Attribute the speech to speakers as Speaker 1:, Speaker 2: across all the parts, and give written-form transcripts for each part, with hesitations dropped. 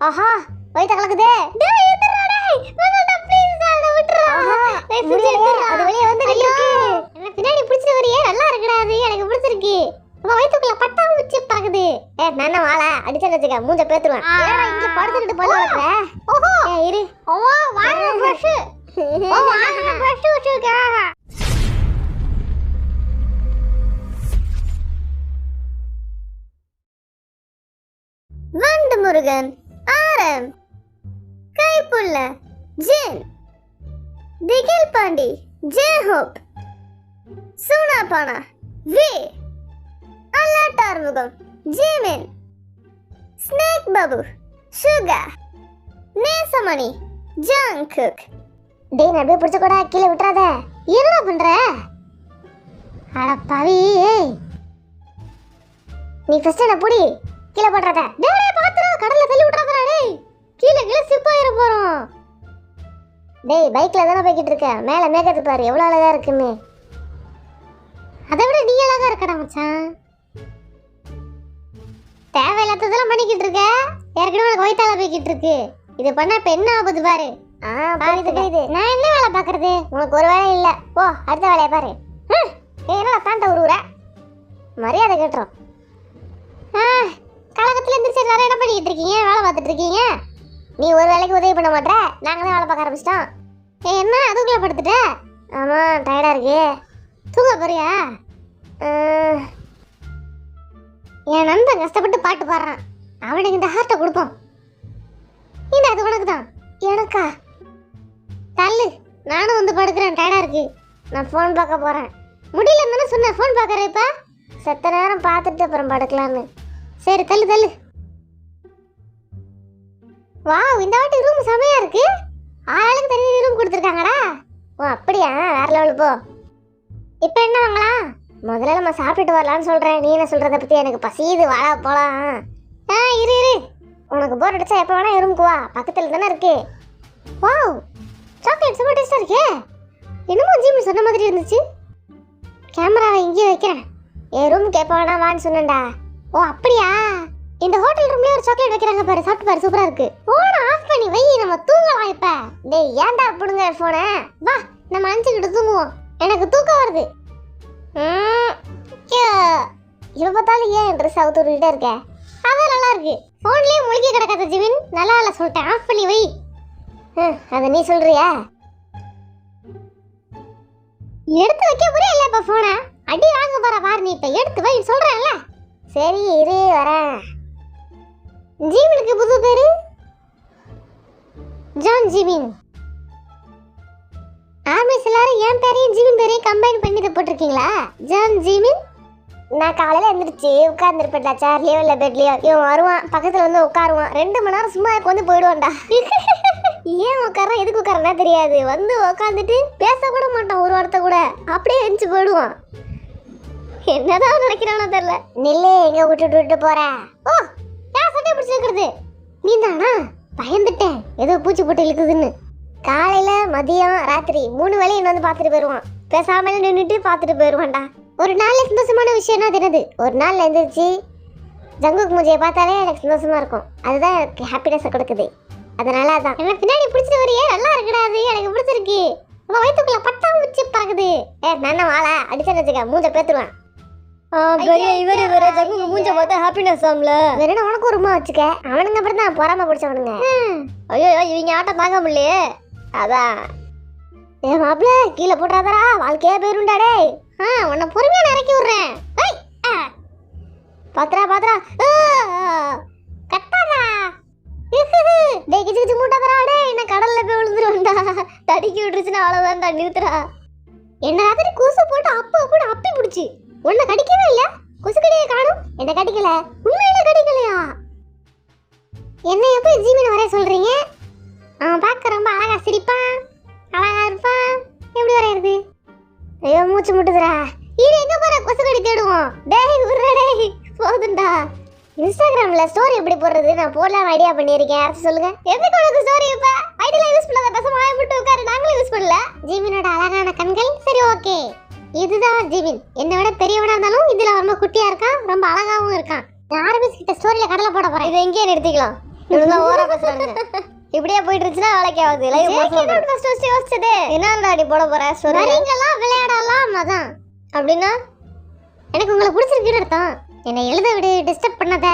Speaker 1: ஆஹா வயித்த கலக்குதே. டேய் ஏத்துறா டேய். வேணாடா ப்ளீஸ் டா விட்டுறா. டேய் புடிச்சிட்டு அது வெளிய வந்து நிக்கு. என்ன பின்னாடி புடிச்சிட்டு வரியே நல்லா இருக்குடா அது எனக்கு பிடிச்சிருக்கு. உங்க வயித்துக்குள்ள பட்டா முச்சி பறக்குது. நானே வாள அடிச்சேன்னு வெச்சுக்க மூஞ்ச பேத்துறேன். ஏடா இங்க படுத்துக்கிட்டு பல்ல வளக்குற? ஓஹோ இரு. ஓவா வாங்க பிரஷ். ஓ வாங்க பிரஷ் வச்சுக்க. வண்டு முருகன் ஆரம் Kaipulla Jin Thigil Pandi J Hope Soonapaana V அல்லாட்டார்முகம் Jimin snake Babu Suga Nesamani Jungkook. டேய் நடுவே பிடிச்ச கூட கீழே விட்டுறாத. என்னடா பண்ற? அட பாவி நீ ஃபர்ஸ்ட் என்ன புடி கீழே போடுறத. டேய் பாத்துடா கடல்ல தள்ளி விட்டுறாதடா டேய். கீழே சிப் ஆயிர போறோம். டேய் பைக்ல தான போய்கிட்டு இருக்க. மேல மேகத்தை பாரு எவ்வளவு அழகா இருக்குன்னு. அதை விட நீ அழகா இருக்கடா மச்சான். தேவையில்லாததெல்லாம் பண்ணிக்கிட்டு இருக்க. ஏற்கனவே உனக்கு வயித்தால போய்கிட்டு இருக்கு. இது பண்ணா இப்ப என்ன ஆகுது பாரு. புரியுது. நான் என்ன வேலை பாக்குறது? உனக்கு ஒரு வேலை இல்ல. போ அடுத்த வேலையை பாரு. என்னடா தாண்ட உருவுற? மரியாதை கேட்டுறோம். கழகத்துல எந்திரிச்சு வேற என்ன பண்ணிக்கிட்டு இருக்கீங்க? வேலை பார்த்துட்டு இருக்கீங்க. நீ ஒரு வேலைக்கு உதவி பண்ண மாட்டே. நாங்க தான் வேலை பார்க்க ஆரம்பிச்சிட்டோம். என்ன அதுக்குள்ள படுத்துட்ட? ஆமா டயர்டா இருக்கு. தூங்க போறியா? என் நண்பன் கஷ்டப்பட்டு பாட்டு பாடுறான். அவனுக்கு இந்த ஹார்ட்டை கொடுப்போம். இந்த அது உனக்கு தான். எனக்கா? தள்ளு. நானும் வந்து படுக்கிறேன். டயர்டா இருக்கு. நான் ஃபோன் பார்க்க போறேன். முடியலன்னு தானே சொன்னேன். ஃபோன் பார்க்கற இப்ப செத்த நேரம் பார்த்துட்டு அப்புறம் படுக்கலான்னு. சரி தள்ளு தள்ளு. வாவ் இந்த வாட்டி ரூம் செமையா இருக்கு. ஆளுக்கு தனி ரூம் கொடுத்துருக்காங்கடா. ஓ அப்படியா? வேற லெவல் போ. இப்போ என்ன வாங்கலாம்? முதல்ல நம்ம சாப்பிட்டுட்டு வரலான்னு சொல்றேன். நீ என்ன சொல்றத பத்தி? எனக்கு பசியுது வாடா போலாம். இரு இரு. உனக்கு போர் அடிச்சா எப்போ வேணா ரூமுக்கு வா. பக்கத்துல தானே இருக்கு. வாவ் சாக்லேட் செம்ம டேஸ்டா இருக்கே. என்னமோ ஜிம் சொன்ன மாதிரி இருந்துச்சு. கேமராவை இங்கே வைக்கிறேன். என் ரூமுக்கு எப்போ வேணா வான்னு சொன்னேன்டா. ஓ அப்படியா? இந்த ஹோட்டல் ரூம்லயே ஒரு சாக்லேட் வைக்கிறாங்க பாரு. சாப்பிட்டு பாரு சூப்பரா இருக்கு. போனை ஆஃப் பண்ணி வை. நம்ம தூங்கலாம் இப்ப. டேய் ஏன்டா புடுங்க போனை? வா நம்ம அஞ்சுக்கிட்டு தூங்குவோம். எனக்கு தூக்கம் வருது. இப்ப பார்த்தாலும் ஏன் ட்ரெஸ் அவுத்து விட்டுட்டே இருக்க? அதான் நல்லா இருக்கு. போன்லயே முழுகி கிடக்காத ஜிவின். நல்லா இல்ல சொல்லிட்டேன். ஆஃப் பண்ணி வை. அத நீ சொல்றியா? எடுத்து வைக்க போறியா இல்ல இப்ப போனை? அடி வாங்க போற பாரு. நீ இப்ப எடுத்து வை சொல்றேன்ல. சரி இரு வரேன். ஜிமினுக்கு புது பேரு ஜான் ஜிமின். ஆர்மிஸ் எல்லாரும் என் பேரையும் ஜிமின் பேரையும் கம்பைன் பண்ணி இதை போட்டிருக்கீங்களா? ஜான் ஜிமின். நான் காலையில எந்திரிச்சு உட்கார்ந்துருப்பேன்டா. சேர்லயோ இல்லை பெட்லயோ. இவன் வருவான் பக்கத்துல வந்து உட்காருவான். 2 மணி நேரம் சும்மா வந்து போயிடுவான்டா. ஏன் உட்காரான் எதுக்கு உட்காரனா தெரியாது. வந்து உட்காந்துட்டு பேச கூட மாட்டான் ஒரு வார்த்தை கூட. அப்படியே எந்திரிச்சு போயிடுவான். என்னதான் நினைக்கிறானோ தெரியல. நெல்லே எங்க விட்டுட்டு போற? ஓ யார் சட்டை பிடிச்சிருக்கிறது? நீ தானா? பயந்துட்டேன் ஏதோ பூச்சி போட்டு இழுக்குதுன்னு. காலையில மதியம் ராத்திரி 3 வேளையும் வந்து பார்த்துட்டு போயிடுவான். பேசாம நின்றுட்டு பார்த்துட்டு போயிடுவான்டா. ஒரு நாள்ல சந்தோஷமான விஷயம்னா தெரியுது. ஒரு நாள்ல எந்திரிச்சு ஜங்குக் மூஞ்சியை பார்த்தாலே எனக்கு சந்தோஷமா இருக்கும். அதுதான் எனக்கு ஹாப்பினஸ் கொடுக்குது. அதனால அதான் என்ன பின்னாடி பிடிச்சிட்டு வரையே நல்லா இருக்குடா. அது எனக்கு பிடிச்சிருக்கு. உங்க வயிற்றுக்குள்ள பட்டா முச்சி பறக்குது. நானே வாழ அடிச்சேன்னு வச்சுக்க மூஞ்ச பேத்துருவேன். இவரு வேற ஜங்குக்கு மூஞ்ச பார்த்தா ஹாப்பினஸ் ஆம்ல. வேற உனக்கு ஒரு ரூமா வச்சுக்க. அவனுங்க அப்புறம் தான் பொறாம பிடிச்சவனுங்க. ஐயோ இவங்க ஆட்டம் தாங்க முடியலையே. அதான் மாப்பிள்ள கீழே போட்டுறாதரா. வாழ்க்கையா போயிருண்டா. டேய் உன்னை பொறுமையா இறக்கி விடுறேன். பாத்திரா பாத்திரா கட்டாதா. டேய் கிச்சு கிச்சு மூட்டாதரா. டேய் என்ன கடல்ல போய் விழுந்துருவேன்டா. தடிக்கி விட்டுருச்சுன்னா அவ்வளவுதான்டா. நிறுத்துறா. என்ன ராத்திரி கூசு போட்டு அப்பா கூட அப்பி பிடிச்சி உன்னை கடிக்கவே இல்ல. கொசு கடியை காணும். என்ன கடிக்கல. உண்மையில கடிக்கலையா? என்ன எப்ப ஜிமின் வரைய சொல்றீங்க? அவன் பார்க்க ரொம்ப அழகா சிரிப்பான். அழகா இருப்பான். எப்படி வரையிறது? ஐயோ மூச்சு முட்டுதுடா. இது எங்க போற? கொசு கடி தேடுவோம். டேய் உர்றா டேய் போதுண்டா. இன்ஸ்டாகிராம்ல ஸ்டோரி எப்படி போடுறது? நான் போடலாம் ஐடியா பண்ணியிருக்கேன். யாராச்சும் சொல்லுங்க. எதுக்கு உனக்கு ஸ்டோரி? இப்ப ஐடியா யூஸ் பண்ணாத. பேசாம வாயை விட்டு உட்காரு. நாங்களும் யூஸ் பண்ணல. ஜிமினோட அழகான கண்கள். சரி ஓகே. இதுதான் ஜிமின். என்னை விட பெரியவனா இருந்தாலும் இதுல ரொம்ப குட்டியா இருக்கான். ரொம்ப அழகாவும் இருக்கான். ஆர்பிஎஸ் கிட்ட ஸ்டோரியில கடலை போட போறேன். இதை எங்கேயே நிறுத்திக்கலாம். இவங்க ஓரா பேசுறாங்க. இப்படியே போயிட்டு இருந்துச்சுன்னா வேலைக்கு ஆகுது. லைவ் ஃபர்ஸ்ட் யோசிச்சது என்னடா அடி போட போற ஸ்டோரி. வரீங்களா விளையாடலாம் அதான். அப்படின்னா எனக்கு உங்களை பிடிச்சிருக்குன்னு அர்த்தம். என்னை எழுத விடு, டிஸ்டர்ப் பண்ணாத.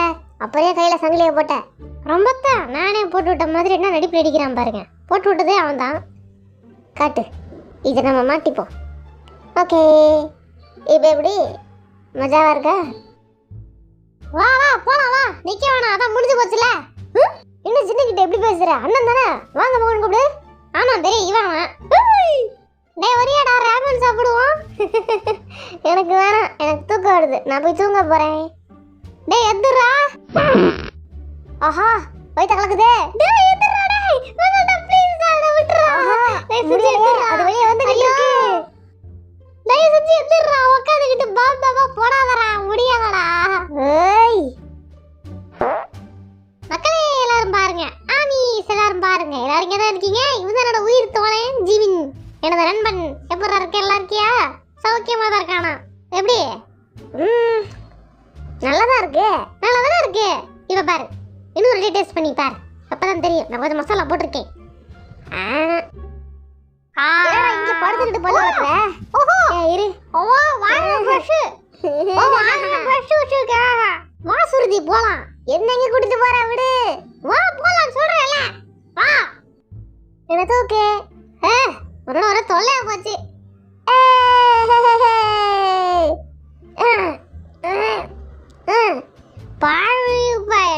Speaker 1: அப்படியே கையில சங்கிலியை போட்டேன். ரொம்பத்தான் நானே போட்டு விட்ட மாதிரி என்ன நடிப்பு நடிக்கிறான் பாருங்க. போட்டு விட்டதே அவன் தான். காட்டு, இதை நம்ம மாட்டிப்போம். ஓகே, இப்போ எப்படி மஜாவா இருக்கா? வா வா போலாம் வா. நிக்க வேணாம், அதான் முடிஞ்சு போச்சுல. இன்னும் சின்ன கிட்ட எப்படி பேசுற? அண்ணன் தானே, வாங்க மகன் கூப்பிடு. ஆமா தெரியும், இவன். டேய் வரியாடா, ராமன் சாப்பிடுவோம். எனக்கு வேணாம், எனக்கு தூக்கம் வருது. நான் போய் தூங்க போறேன். டேய் எதுரா? ஆஹா வயித்த கலக்குதே. டேய் எதுரா? டேய் வேணாடா ப்ளீஸ் டா விட்டுறா. டேய் சுத்தி எதுரா? அது வெளிய வந்து நிக்கு. டேய் சுத்தி எதுரா? உட்கார்ந்துகிட்டு பாபா போடாதடா, முடியாதடா. ஏய் மக்களே எல்லாரும் பாருங்க, ஆமீஸ் எல்லாரும் பாருங்க. எல்லாரும் இங்க தான் இருக்கீங்க. இவன் என்னோட உயிர் தோழன் ஜீவின், என்னோட நண்பன். எப்படா இருக்க? எல்லாம் இருக்கியா? சௌக்கியமா தான் இருக்கானா? எப்படி? நல்லதா இருக்கு, நல்லதா இருக்கு. இப்ப பாரு, இன்னொரு டேஸ்ட் பண்ணி பாரு, அப்பதான் தெரியும். நான் கொஞ்சம் மசாலா போட்டிருக்கேன். இங்க படுத்துக்கிட்டு போல வளர்க்குற. ஓஹோ இரு. ஓ வாங்க ஃப்ரெஷ். ஓ வாங்க ஃப்ரெஷ் வச்சுக்க. வா சுருதி போலாம். என்ன எங்க கூட்டிட்டு போற? விடு. வா போலாம் சொல்றேன்ல. வா. என்ன தூக்கு. ஒரு தொல்லையா போச்சு. பாரு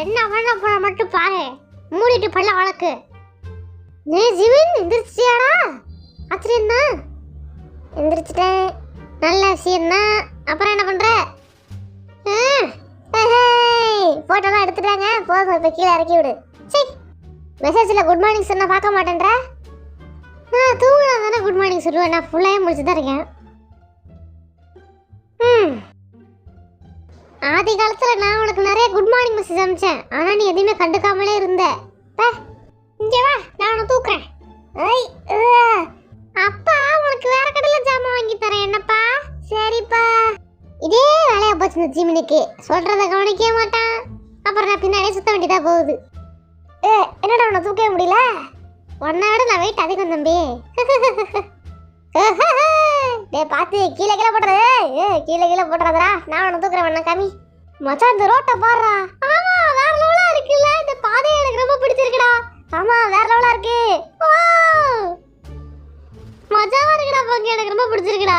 Speaker 1: என்ன பண்ண போற மட்டும் பாரு. மூடிட்டு பல்ல வளக்கு. நீ ஜீவன் எந்திரிச்சியாடா? ஆச்சரியம் தான். எந்திரிச்சிட்டேன், நல்ல விஷயம் தான். அப்புறம் என்ன பண்ற? போட்டோலாம் எடுத்துட்டாங்க, போதும். இப்போ கீழே இறக்கி விடு. சரி, மெசேஜில் குட் மார்னிங் சொன்னா பார்க்க மாட்டேன்ற. நான் தூங்கினா தானே குட் மார்னிங் சொல்லுவேன். நான் ஃபுல்லாக முடிச்சு தான் இருக்கேன். ஆதி காலத்தில் நான் உனக்கு நிறைய குட் மார்னிங் மெசேஜ் அனுப்பிச்சேன். ஆனால் நீ எதுவுமே கண்டுக்காமலே இருந்த. இங்கே வா, நான் உன்னை தூக்குறேன். அப்பா உனக்கு வேற கடையில் ஜாமான் வாங்கி தரேன். என்னப்பா? சரிப்பா. இதே வேலையா போச்சு இந்த ஜீமினுக்கு. சொல்றத கவனிக்கவே மாட்டான். அப்புறம் நான் பின்னாடியே சுத்த வேண்டியதா போகுது. என்னடா உன்னை தூக்கவே முடியல? உன்னை விட நான் வெயிட் அதிகம் தம்பி. பார்த்து கீழே கீழே போடுறது. கீழே போடுறதுடா. நான் உன்னை தூக்குறேன். வேணா கம்மி மச்சான். இந்த ரோட்டை பாடுறா. ஆமா வேற லெவலா இருக்குல்ல. இந்த பாதையை எனக்கு ரொம்ப பிடிச்சிருக்குடா. ஆமா வேற லெவலா இருக்கு. மஜாவா இருக்குடா பங்கு. எனக்கு ரொம்ப பிடிச்சிருக்குடா.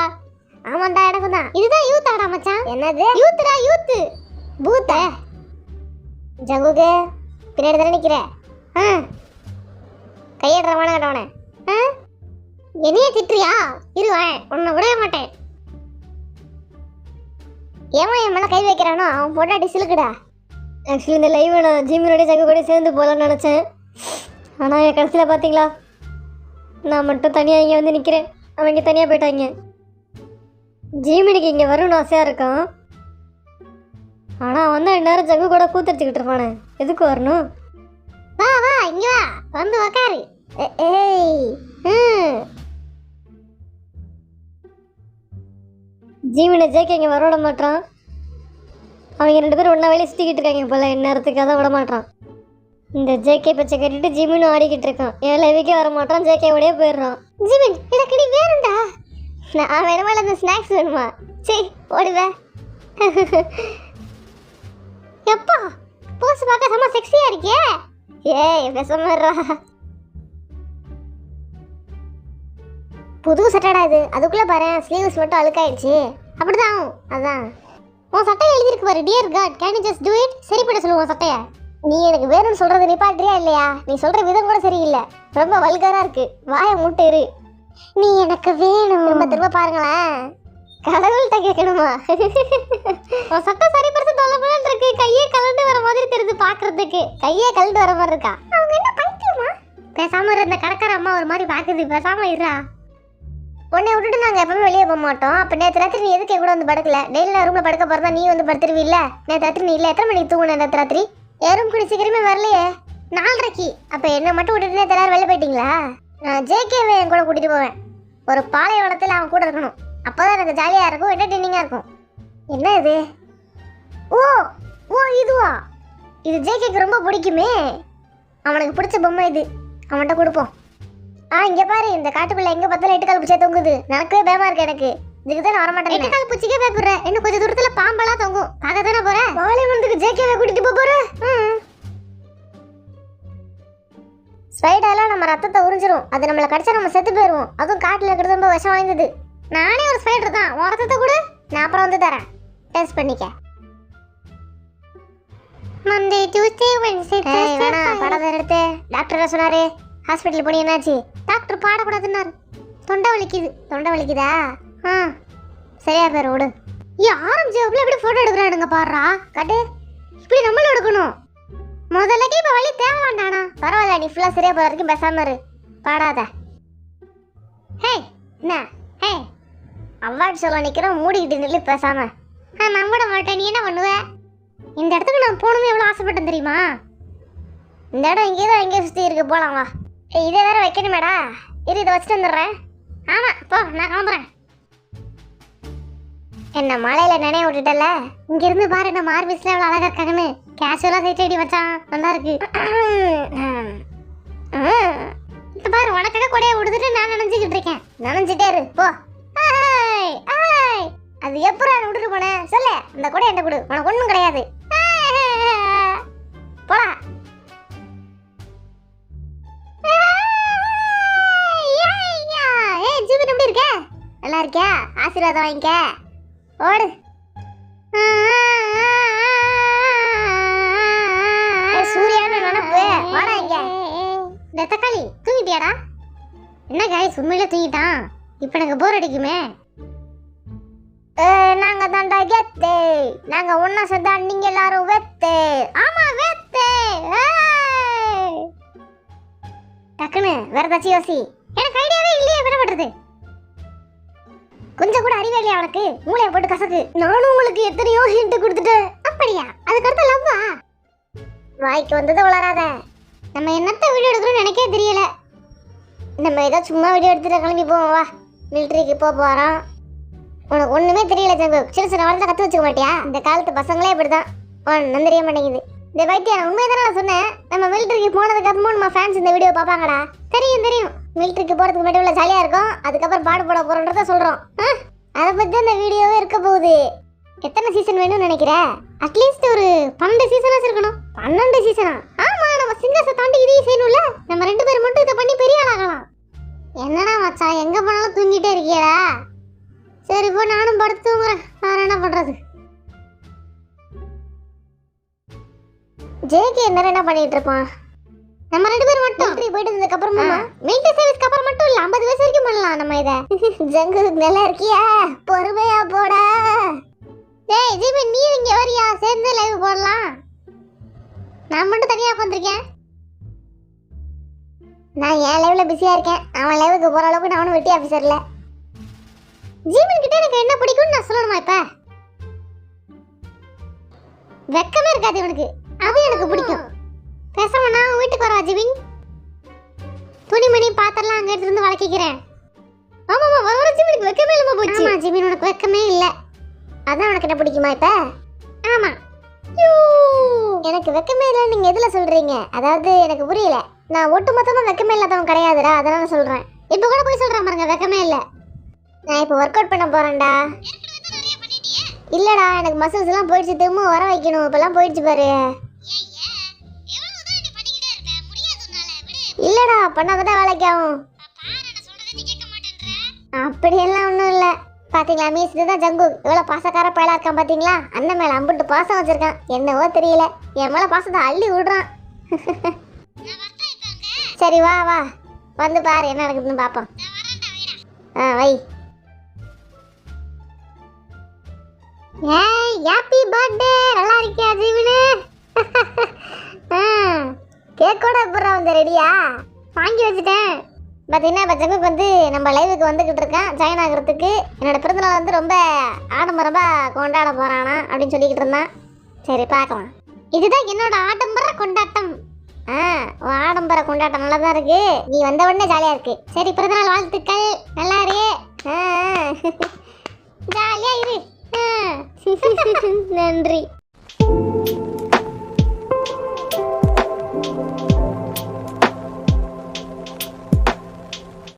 Speaker 1: ஆமாண்டா எனக்கு தான். இதுதான் யூத் ஆடா மச்சான். என்னது யூத்டா? யூத் பூத்த ஜங்குகே பின்னாடி தானே நிக்கிற. கையேடுற வேணாடவனே. என்னையே திட்டுறியா? இருவேன், உன்னை விடவே மாட்டேன். ஏமா என் மேலே கை வைக்கிறானோ அவன் பொண்டாட்டி சிலுக்குடா. ஆக்சுவலி இந்த லைவ் நான் ஜிம்மினோட ஜங்கு கூட சேர்ந்து போகலான்னு நினச்சேன். ஆனால் என் கடைசியில் பார்த்தீங்களா, நான் மட்டும் தனியாக இங்கே வந்து நிற்கிறேன். அவங்க தனியாக போயிட்டாங்க. ஜீமினிக்கு இங்கே வரணும்னு ஆசையாக இருக்கான். ஆனால் வந்து நேரம் ஜங்கு கூட கூத்தடிச்சுக்கிட்டு இருப்பானே. எதுக்கு வரணும்? வா வா இங்கே வா, வந்து உக்காரு. ஜீமினை ஜேகே இங்கே வர விட மாட்டான். அவங்க ரெண்டு பேரும் ஒன்றா வெளியே சுற்றிக்கிட்டு இருக்காங்க போல. நேரத்துக்கு அதான் விட மாட்டான். இந்த ஜேகே பச்சை கட்டிட்டு ஜிமினும் ஆடிக்கிட்டு இருக்கான். ஏன் லைவுக்கே வர மாட்டான். ஜேகேவோடய போயிடுறான். ஜிமின் எனக்கு நீ வேணும்டா. நான் வேணுமா இல்லை இந்த ஸ்நாக்ஸ் வேணுமா? சரி ஓடுவே. எப்பா போஸ் பார்க்க செம்ம செக்ஸியாக இருக்கியே. ஏய் பேசாமறா. புது சட்டைடா இது. அதுக்குள்ளே பாரு ஸ்லீவ்ஸ் மட்டும் அழுக்காயிடுச்சு. அப்படிதான் அதான் உன் சட்டையை எழுதிருக்கு பாரு. Dear God can you just do it. சரி பண்ண சொல்லுவோம் சட்டையை. நீ எனக்கு வேணும்னு சொல்றது நிப்பாட்டுறியா இல்லையா? நீ சொல்ற விதம் கூட சரியில்லை. ரொம்ப வல்கரா இருக்கு. வாயை மூட்டு இரு. நீ எனக்கு வேணும். திரும்ப பாருங்களேன். கடவுள்கிட்ட கேட்கணுமா? உன் சட்டை சரி பரிசு தொலைபலன் இருக்கு. கையே கலண்டு வர மாதிரி தெரியுது பாக்குறதுக்கு. கையே கலண்டு வர மாதிரி இருக்கா? அவங்க என்ன பைத்தியமா? பேசாம இருந்த கடைக்கார அம்மா ஒரு மாதிரி பாக்குது. பேசாம இருறா. உன்னை விட்டுட்டு நாங்கள் எப்பவுமே வெளியே போக மாட்டோம். அப்போ நேற்று ராத்திரி நீ எதுக்கு கூட வந்து படுக்கல? டெய்லி நான் ரூமில் படுக்க போகிறதா நீ வந்து படுத்துருவில்ல? நேற்று ராத்திரி நீ இல்லை. எத்தனை மணிக்கு தூங்கினேன் நேற்று ராத்திரி? யாரும் கூட சீக்கிரமே வரலையே. 4:30. அப்போ என்னை மட்டும் விட்டுட்டு நேற்று எல்லாரும் வெளில போயிட்டீங்களா? நான் ஜேகேவை என் கூட கூட்டிகிட்டு போவேன். ஒரு பாலைவனத்தில் அவன் கூட இருக்கணும். அப்போ தான் எனக்கு ஜாலியாக இருக்கும், என்டர்டெய்னிங்காக இருக்கும். என்ன இது? ஓ ஓ இதுவா? இது ஜேகேக்கு ரொம்ப பிடிக்குமே. அவனுக்கு பிடிச்ச பொம்மை இது. அவன்கிட்ட கொடுப்போம். இங்க பாரு, இந்த காட்டுக்குள்ள எங்க பார்த்தாலும் எட்டுக்கால் பூச்சியா தொங்குது. நடக்கவே பயமா இருக்கு எனக்கு. இதுக்கு தான் வர மாட்டேன். எட்டுக்கால் பூச்சிக்கே பயப்படுறேன். இன்னும் கொஞ்சம் தூரத்துல பாம்பெல்லாம் தொங்கும். பார்க்க தானே போறேன். பாலிமண்டுக்கு ஜேகேவை கூட்டிட்டு போறேன். ஸ்பைடர்லாம் நம்ம ரத்தத்தை உறிஞ்சிரும். அது நம்மளை கடிச்சா நம்ம செத்து போயிருவோம். அதுவும் காட்டுல இருக்கிறது ரொம்ப விஷம் வாய்ந்தது. நானே ஒரு ஸ்பைடர் தான். உன் ரத்தத்தை கூட நான் அப்புறம் வந்து தரேன். டெஸ்ட் பண்ணிக்க. மண்டே டியூஸ்டே வெட்னஸ்டே வேணா படம் எடுத்து டாக்டர் சொன்னாரு. ஹாஸ்பிட்டல் போய் என்னாச்சு? டாக்டர் பாடக்கூடாதுன்னாரு. தொண்டை வலிக்குது. தொண்டை வலிக்குதா? சரியா பேர் விடு. ஆரம்பிச்சு எப்படி போட்டோ எடுக்கிறானுங்க பாடுறா. கட்டு இப்படி நம்மளும் எடுக்கணும். முதல்லக்கு இப்ப வழி தேவை வேண்டானா? பரவாயில்ல, நீ ஃபுல்லா சரியா போற வரைக்கும் பேசாம இரு. பாடாத. ஹே என்ன? ஹே அவார்ட் சொல்ல நிக்கிறோம். மூடிக்கிட்டு நில்லு பேசாம. நம்ப மாட்டேன். நீ என்ன பண்ணுவ? இந்த இடத்துக்கு நான் போகணும்னு எவ்வளோ ஆசைப்பட்டேன் தெரியுமா? இந்த இடம் இங்கேதான் எங்கேயும் சுற்றி இருக்கு. போகலாம் வா. இதை வேற வைக்கணுமேடா. இதை வச்சுட்டு வந்துடுறேன். ஆமாம் போ, நான் கிளம்புறேன். என்ன மழையில் நினைய விட்டுட்டல. இங்கேருந்து பாரு நம்ம ஆர்மிஸ்லாம் எவ்வளோ அழகாக இருக்காங்கன்னு. கேஷுவலாக சைட் ஐடி வச்சான். நல்லா இருக்கு. இப்போ பாரு, உனக்காக கொடையை விடுத்துட்டு நான் நினைஞ்சிக்கிட்டு இருக்கேன். நினைஞ்சிட்டே இரு போ. அது எப்போ விட்டுட்டு போனேன் சொல்லு. அந்த கொடை என்ன கொடு. உனக்கு ஒன்றும் கிடையாது. போடா. ஜீவன் எப்படி இருக்க? நல்லா இருக்கியா? ஆசீர்வாதம் வாங்கிக்க. ஓடு. சூர்யான்னு நினைப்பு. வாடா இங்க. இந்த தக்காளி தூங்கிட்டியாடா? என்ன காய்ஸ், உண்மையில தூங்கிட்டான். இப்ப எனக்கு போர் அடிக்குமே. நாங்க தாண்டா கெத்து. நாங்க ஒன்னா சேர்ந்தா நீங்க எல்லாரும் வெத்து. ஆமா வெத்து. டக்குனு வேற ஏதாச்சும் யோசி. எனக்கு ஐடியாவே இல்லையே. என்ன பண்றது? கொஞ்சம் கூட அறிவே இல்லையா அவனுக்கு? மூளையை போட்டு கசக்கு. நானும் உங்களுக்கு எத்தனையோ ஹிண்ட் கொடுத்துட்டேன். அப்படியா? அதுக்கடுத்து லவ்வா? வாய்க்கு வந்தது வளராத. நம்ம என்னத்த வீடியோ எடுக்கிறோம்னு எனக்கே தெரியல. நம்ம ஏதோ சும்மா வீடியோ எடுத்துட்டு கிளம்பி போவோம். வா, மிலிட்ரிக்கு போறோம். உனக்கு ஒண்ணுமே தெரியல ஜங்கு. சின்ன சின்ன வளர்ந்தா கற்று வச்சுக்க மாட்டியா? இந்த காலத்து பசங்களே இப்படிதான். ஒன்றும் தெரிய மாட்டேங்குது. இந்த வைத்தியம் உண்மையை தானே நான் சொன்னேன். நம்ம மிலிட்ரிக்கு போனதுக்கு அப்புறமும் நம்ம ஃபேன்ஸ் இந்த வீடியோ பார்ப்பாங்கடா. தெரியும் தெரியும். மிலிட்ரிக்கு போகிறதுக்கு மட்டும் உள்ள ஜாலியாக இருக்கும். அதுக்கப்புறம் பாடு போட போகிறோன்றத சொல்கிறோம். அதை பற்றி அந்த வீடியோவே இருக்க போகுது. எத்தனை சீசன் வேணும்னு நினைக்கிற? அட்லீஸ்ட் ஒரு 12 சீசனாக இருக்கணும். 12 சீசனா? ஆமாம், நம்ம சிங்கர்ஸை தாண்டி இதையும் செய்யணும்ல. நம்ம 2 பேர் மட்டும் இதை பண்ணி பெரிய ஆளாகலாம். என்னடா மச்சான், எங்கே போனாலும் தூங்கிட்டே இருக்கியடா? சரி இப்போ நானும் படுத்து தூங்குறேன். வேற என்ன பண்றது? ஜேகே என்ன பண்ணிட்டு இருப்பான்? நம்ம 2 பேர் மட்டும் போயிட்டு இருந்ததுக்கு அப்புறமா மிலிட்டரி சர்வீஸ்க்கு அப்புறம் மட்டும் இல்ல 50 வயசு வரைக்கும் பண்ணலாம் நம்ம இத. ஜங்கு நல்லா இருக்கியா? பொறுமையா போடா. டேய் ஜீவன், நீ இங்க வரியா? சேர்ந்து லைவ் போடலாம். நான் மட்டும் தனியா உட்கார்ந்திருக்கேன். நான் என் லைவ்ல பிஸியா இருக்கேன். அவன் லைவுக்கு போற அளவுக்கு நான் வெட்டி ஆபீசர் இல்ல. ஜீவன் கிட்ட எனக்கு என்ன பிடிக்கும்னு நான் சொல்லணுமா? இப்ப வெக்கமே இருக்காது இவனுக்கு. அது எனக்கு பிடிக்கும். பேசாம நான் வீட்டுக்கு வரவா ஜீவன்? துணிமணி பாத்திரலாம் அங்க எடுத்து வந்து வளர்க்கிறேன். ஆமாமா, வர ஜீவனுக்கு வெக்கமே இல்லாம போச்சு. ஆமா ஜீவன், உனக்கு வெக்கமே இல்ல. அதான் உனக்கு என்ன பிடிக்குமா இப்ப? ஆமா. எனக்கு வெக்கமே இல்ல நீங்க எதுல சொல்றீங்க? அதாவது எனக்கு புரியல. நான் ஒட்டுமொத்தமா வெக்கமே இல்லாதவன் கிடையாதுடா, அதனால சொல்றேன். இப்ப கூட போய் சொல்றேன் பாருங்க, வெக்கமே இல்ல. நான் இப்போ ஒர்க் அவுட் பண்ண போறேன்டா. இல்லடா, எனக்கு மசில்ஸ் எல்லாம் போயிடுச்சு. திரும்ப வர வைக்கணும். இப்பெல்லாம் போயிடுச்சு பாரு. இல்லடா, பண்ணாதான் வேலைக்கு ஆகும். அப்படியெல்லாம் ஒன்றும் இல்லை. பாத்தீங்களா மீஸ், இதுதான் ஜங்கு. எவ்வளோ பாசக்கார பயலா இருக்கான் பாத்தீங்களா? அண்ணன் மேல அம்புட்டு பாசம் வச்சிருக்கான். என்னவோ தெரியல, என் மேல பாசத்தை அள்ளி விடுறான். சரி வா வா, வந்து பாரு என்ன நடக்குதுன்னு பாப்போம். வை. ஏய் ஹேப்பி பர்த்டே. நல்லா இருக்கியா ஜீவனு? கேக்கோட அப்புறம் வந்து ரெடியா? வாங்கி வச்சுட்டேன். பார்த்தீங்கன்னா இப்போ ஜங்குக்கு வந்து நம்ம லைவுக்கு வந்துக்கிட்டு இருக்கேன் ஜாயின் ஆகிறதுக்கு. என்னோடய பிறந்தநாள் வந்து ரொம்ப ஆடம்பரமாக கொண்டாட போகிறானா அப்படின்னு சொல்லிக்கிட்டு இருந்தான். சரி பார்க்கலாம். இதுதான் என்னோட ஆடம்பர கொண்டாட்டம். ஆடம்பர கொண்டாட்டம் நல்லா தான் இருக்கு. நீ வந்த உடனே ஜாலியாக இருக்கு. சரி, பிறந்தநாள் வாழ்த்துக்கள். நல்லா இரு. ஜாலியாக இரு. நன்றி.